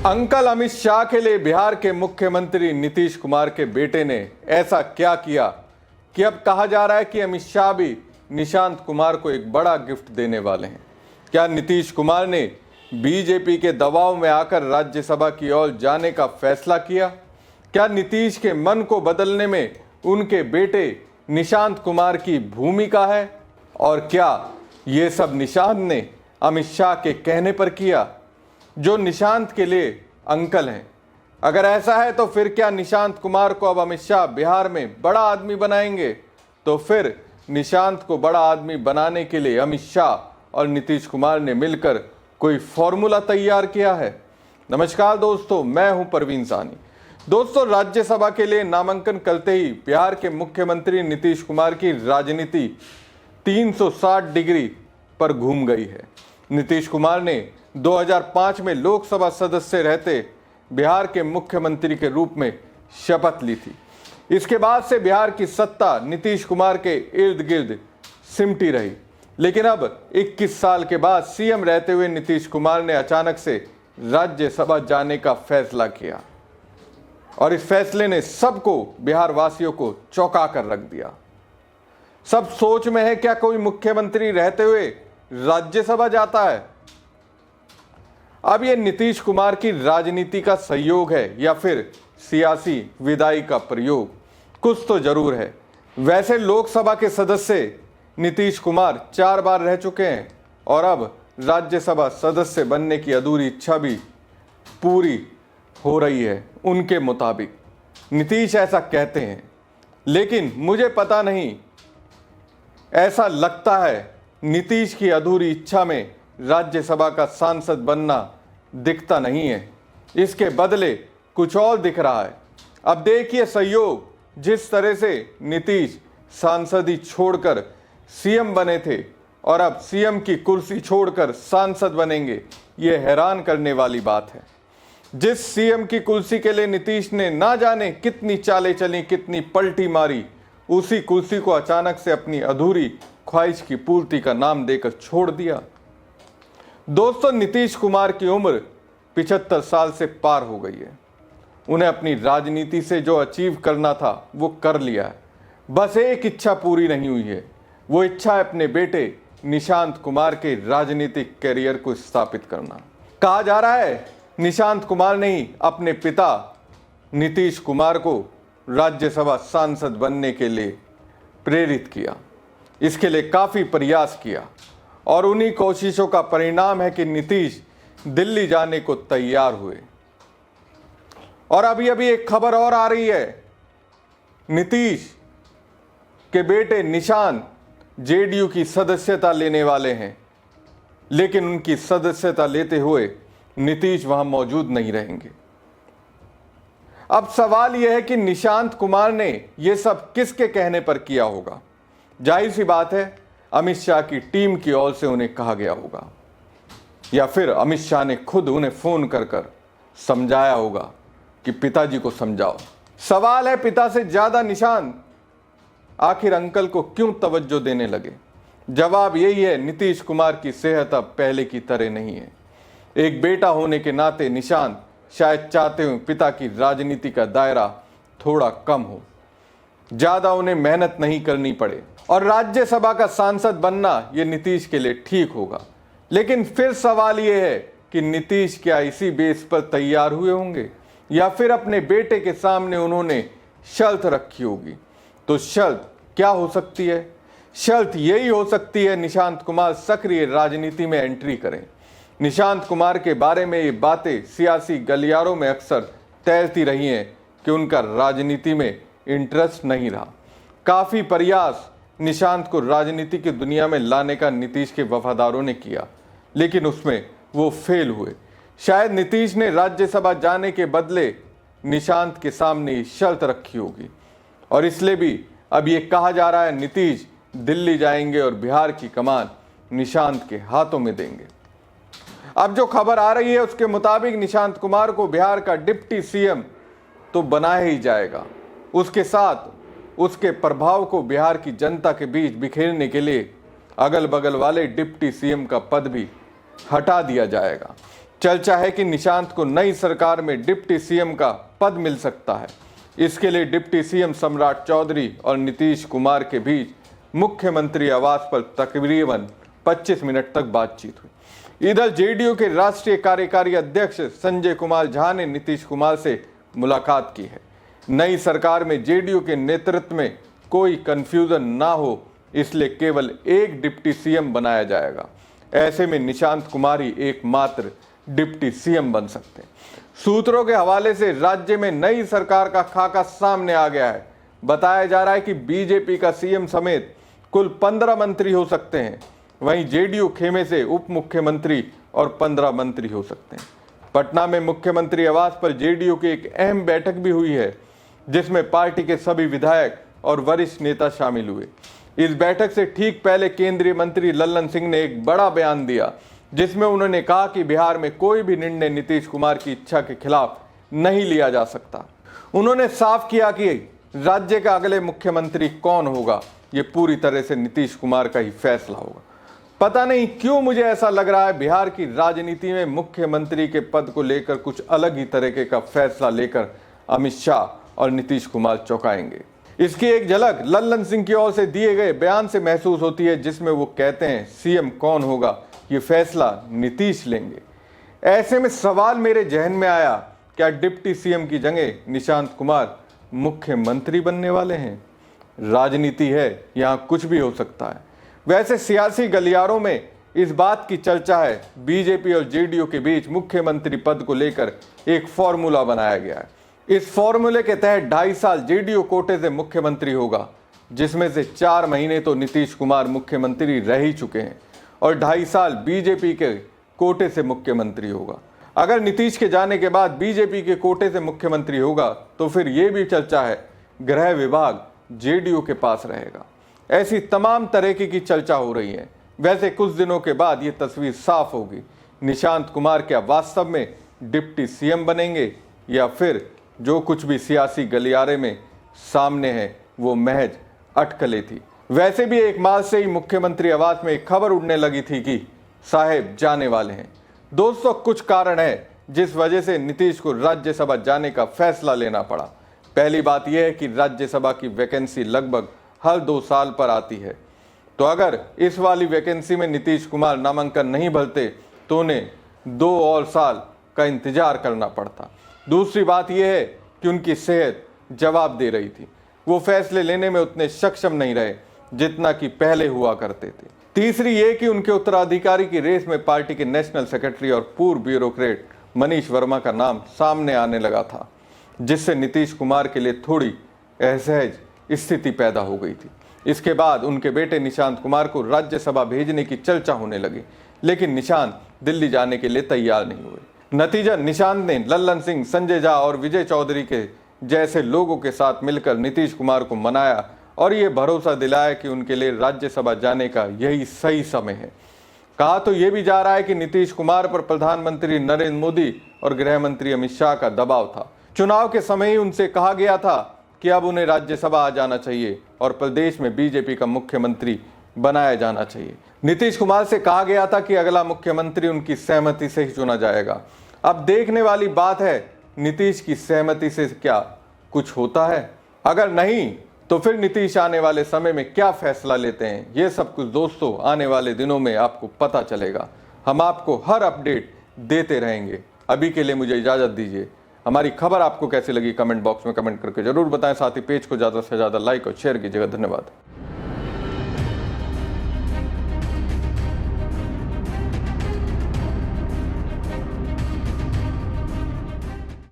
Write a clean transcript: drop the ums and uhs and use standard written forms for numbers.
Uncle Amit Shah के लिए बिहार के मुख्यमंत्री नीतीश कुमार के बेटे ने ऐसा क्या किया कि अब कहा जा रहा है कि अमित शाह भी निशांत कुमार को एक बड़ा गिफ्ट देने वाले हैं। क्या नीतीश कुमार ने बीजेपी के दबाव में आकर राज्यसभा की ओर जाने का फैसला किया? क्या नीतीश के मन को बदलने में उनके बेटे निशांत कुमार की भूमिका है? और क्या ये सब निशांत ने अमित शाह के कहने पर किया, जो निशांत के लिए अंकल हैं? अगर ऐसा है तो फिर क्या निशांत कुमार को अब अमित शाह बिहार में बड़ा आदमी बनाएंगे? तो फिर निशांत को बड़ा आदमी बनाने के लिए अमित शाह और नीतीश कुमार ने मिलकर कोई फॉर्मूला तैयार किया है? नमस्कार दोस्तों, मैं हूं परवीन सानी। दोस्तों, राज्यसभा के लिए नामांकन करते ही बिहार के मुख्यमंत्री नीतीश कुमार की राजनीति 360 डिग्री पर घूम गई है। नीतीश कुमार ने 2005 में लोकसभा सदस्य रहते बिहार के मुख्यमंत्री के रूप में शपथ ली थी। इसके बाद से बिहार की सत्ता नीतीश कुमार के इर्द गिर्द सिमटी रही। लेकिन अब 21 साल के बाद सीएम रहते हुए नीतीश कुमार ने अचानक से राज्यसभा जाने का फैसला किया और इस फैसले ने सबको, बिहार वासियों को चौंका कर रख दिया। सब सोच में है, क्या कोई मुख्यमंत्री रहते हुए राज्यसभा जाता है? अब यह नीतीश कुमार की राजनीति का सहयोग है या फिर सियासी विदाई का प्रयोग? कुछ तो जरूर है। वैसे लोकसभा के सदस्य नीतीश कुमार 4 बार रह चुके हैं और अब राज्यसभा सदस्य बनने की अधूरी इच्छा भी पूरी हो रही है। उनके मुताबिक नीतीश ऐसा कहते हैं, लेकिन मुझे पता नहीं, ऐसा लगता है नीतीश की अधूरी इच्छा में राज्यसभा का सांसद बनना दिखता नहीं है। इसके बदले कुछ और दिख रहा है। अब देखिए सहयोग, जिस तरह से नीतीश सांसदी छोड़कर सीएम बने थे और अब सीएम की कुर्सी छोड़कर सांसद बनेंगे, ये हैरान करने वाली बात है। जिस सीएम की कुर्सी के लिए नीतीश ने ना जाने कितनी चालें चली, कितनी पलटी मारी, उसी कुर्सी को अचानक से अपनी अधूरी ख्वाहिश की पूर्ति का नाम देकर छोड़ दिया। दोस्तों, नीतीश कुमार की उम्र 75 साल से पार हो गई है। उन्हें अपनी राजनीति से जो अचीव करना था वो कर लिया है। बस एक इच्छा पूरी नहीं हुई है। वो इच्छा है अपने बेटे निशांत कुमार के राजनीतिक कैरियर को स्थापित करना। कहा जा रहा है निशांत कुमार ने ही अपने पिता नीतीश कुमार को राज्यसभा सांसद बनने के लिए प्रेरित किया। इसके लिए काफी प्रयास किया और उन्हीं कोशिशों का परिणाम है कि नीतीश दिल्ली जाने को तैयार हुए। और अभी अभी एक खबर और आ रही है, नीतीश के बेटे निशांत जेडीयू की सदस्यता लेने वाले हैं, लेकिन उनकी सदस्यता लेते हुए नीतीश वहां मौजूद नहीं रहेंगे। अब सवाल यह है कि निशांत कुमार ने यह सब किसके कहने पर किया होगा? जाहिर सी बात है, अमित शाह की टीम की ओर से उन्हें कहा गया होगा, या फिर अमित शाह ने खुद उन्हें फोन कर समझाया होगा कि पिताजी को समझाओ। सवाल है, पिता से ज्यादा निशांत आखिर अंकल को क्यों तवज्जो देने लगे? जवाब यही है, नीतीश कुमार की सेहत अब पहले की तरह नहीं है। एक बेटा होने के नाते निशांत शायद चाहते हुए पिता की राजनीति का दायरा थोड़ा कम हो, ज्यादा उन्हें मेहनत नहीं करनी पड़े और राज्यसभा का सांसद बनना यह नीतीश के लिए ठीक होगा। लेकिन फिर सवाल यह है कि नीतीश क्या इसी बेस पर तैयार हुए होंगे या फिर अपने बेटे के सामने उन्होंने शर्त रखी होगी? तो शर्त क्या हो सकती है? शर्त यही हो सकती है निशांत कुमार सक्रिय राजनीति में एंट्री करें। निशांत कुमार के बारे में ये बातें सियासी गलियारों में अक्सर तैरती रही हैं कि उनका राजनीति में इंटरेस्ट नहीं रहा। काफ़ी प्रयास निशांत को राजनीति की दुनिया में लाने का नीतीश के वफादारों ने किया, लेकिन उसमें वो फेल हुए। शायद नीतीश ने राज्यसभा जाने के बदले निशांत के सामने ये शर्त रखी होगी और इसलिए भी अब ये कहा जा रहा है नीतीश दिल्ली जाएंगे और बिहार की कमान निशांत के हाथों में देंगे। अब जो खबर आ रही है उसके मुताबिक निशांत कुमार को बिहार का डिप्टी सीएम तो बनाया ही जाएगा, उसके साथ उसके प्रभाव को बिहार की जनता के बीच बिखेरने के लिए अगल बगल वाले डिप्टी सीएम का पद भी हटा दिया जाएगा। चर्चा है कि निशांत को नई सरकार में डिप्टी सीएम का पद मिल सकता है। इसके लिए डिप्टी सीएम सम्राट चौधरी और नीतीश कुमार के बीच मुख्यमंत्री आवास पर तकरीबन 25 मिनट तक बातचीत हुई। इधर जेडीयू के राष्ट्रीय कार्यकारी अध्यक्ष संजय कुमार झा ने नीतीश कुमार से मुलाकात की है। नई सरकार में जेडीयू के नेतृत्व में कोई कंफ्यूजन ना हो, इसलिए केवल एक डिप्टी सीएम बनाया जाएगा। ऐसे में निशांत कुमार ही एकमात्र डिप्टी सीएम बन सकते हैं। सूत्रों के हवाले से राज्य में नई सरकार का खाका सामने आ गया है। बताया जा रहा है कि बीजेपी का सीएम समेत कुल 15 मंत्री हो सकते हैं। वहीं जेडीयू खेमे से उप मुख्यमंत्री और 15 मंत्री हो सकते हैं। पटना में मुख्यमंत्री आवास पर जेडीयू की एक अहम बैठक भी हुई है, जिसमें पार्टी के सभी विधायक और वरिष्ठ नेता शामिल हुए। इस बैठक से ठीक पहले केंद्रीय मंत्री लल्लन सिंह ने एक बड़ा बयान दिया, जिसमें उन्होंने कहा कि बिहार में कोई भी निर्णय नीतीश कुमार की इच्छा के खिलाफ नहीं लिया जा सकता। उन्होंने साफ किया कि राज्य का अगले मुख्यमंत्री कौन होगा, ये पूरी तरह से नीतीश कुमार का ही फैसला होगा। पता नहीं क्यों मुझे ऐसा लग रहा है बिहार की राजनीति में मुख्यमंत्री के पद को लेकर कुछ अलग ही तरीके का फैसला लेकर अमित शाह और नीतीश कुमार चौंकाएंगे। इसकी एक झलक लल्लन सिंह की ओर से दिए गए बयान से महसूस होती है, जिसमें वो कहते हैं सीएम कौन होगा ये फैसला नीतीश लेंगे। ऐसे में सवाल मेरे जहन में आया, क्या डिप्टी सीएम की जगह निशांत कुमार मुख्यमंत्री बनने वाले हैं? राजनीति है, यहाँ कुछ भी हो सकता है। वैसे सियासी गलियारों में इस बात की चर्चा है, बीजेपी और जेडीयू के बीच मुख्यमंत्री पद को लेकर एक फॉर्मूला बनाया गया है। इस फॉर्मूले के तहत 2.5 साल जेडीयू कोटे से मुख्यमंत्री होगा, जिसमें से 4 महीने तो नीतीश कुमार मुख्यमंत्री रह ही चुके हैं और 2.5 साल बीजेपी के कोटे से मुख्यमंत्री होगा। अगर नीतीश के जाने के बाद बीजेपी के कोटे से मुख्यमंत्री होगा तो फिर ये भी चर्चा है गृह विभाग जेडीयू के पास रहेगा। ऐसी तमाम तरह की चर्चा हो रही है। वैसे कुछ दिनों के बाद ये तस्वीर साफ होगी, निशांत कुमार क्या वास्तव में डिप्टी सीएम बनेंगे या फिर जो कुछ भी सियासी गलियारे में सामने है वो महज अटकलें थी। वैसे भी एक माह से ही मुख्यमंत्री आवास में एक खबर उड़ने लगी थी कि साहेब जाने वाले हैं। दोस्तों, कुछ कारण है जिस वजह से नीतीश को राज्यसभा जाने का फैसला लेना पड़ा। पहली बात यह है कि राज्यसभा की वैकेंसी लगभग हर 2 साल पर आती है, तो अगर इस वाली वैकेंसी में नीतीश कुमार नामांकन नहीं भरते तो उन्हें 2 और साल का इंतजार करना पड़ता। दूसरी बात यह है कि उनकी सेहत जवाब दे रही थी, वो फैसले लेने में उतने सक्षम नहीं रहे जितना कि पहले हुआ करते थे। तीसरी ये कि उनके उत्तराधिकारी की रेस में पार्टी के नेशनल सेक्रेटरी और पूर्व ब्यूरोक्रेट मनीष वर्मा का नाम सामने आने लगा था, जिससे नीतीश कुमार के लिए थोड़ी असहज स्थिति पैदा हो गई थी। इसके बाद उनके बेटे निशांत कुमार को राज्यसभा भेजने की चर्चा होने लगी, लेकिन निशांत दिल्ली जाने के लिए तैयार नहीं हुए। नतीजा, निशांत ने लल्लन सिंह, संजय झा और विजय चौधरी के जैसे लोगों के साथ मिलकर नीतीश कुमार को मनाया और ये भरोसा दिलाया कि उनके लिए राज्यसभा जाने का यही सही समय है। कहा तो ये भी जा रहा है कि नीतीश कुमार पर प्रधानमंत्री नरेंद्र मोदी और गृह मंत्री अमित शाह का दबाव था। चुनाव के समय ही उनसे कहा गया था कि अब उन्हें राज्यसभा आ जाना चाहिए और प्रदेश में बीजेपी का मुख्यमंत्री बनाया जाना चाहिए। नीतीश कुमार से कहा गया था कि अगला मुख्यमंत्री उनकी सहमति से ही चुना जाएगा। अब देखने वाली बात है नीतीश की सहमति से क्या कुछ होता है। अगर नहीं तो फिर नीतीश आने वाले समय में क्या फैसला लेते हैं, ये सब कुछ दोस्तों आने वाले दिनों में आपको पता चलेगा। हम आपको हर अपडेट देते रहेंगे। अभी के लिए मुझे इजाज़त दीजिए। हमारी खबर आपको कैसी लगी कमेंट बॉक्स में कमेंट करके जरूर बताएं। साथ ही पेज को ज़्यादा से ज़्यादा लाइक और शेयर कीजिएगा। धन्यवाद।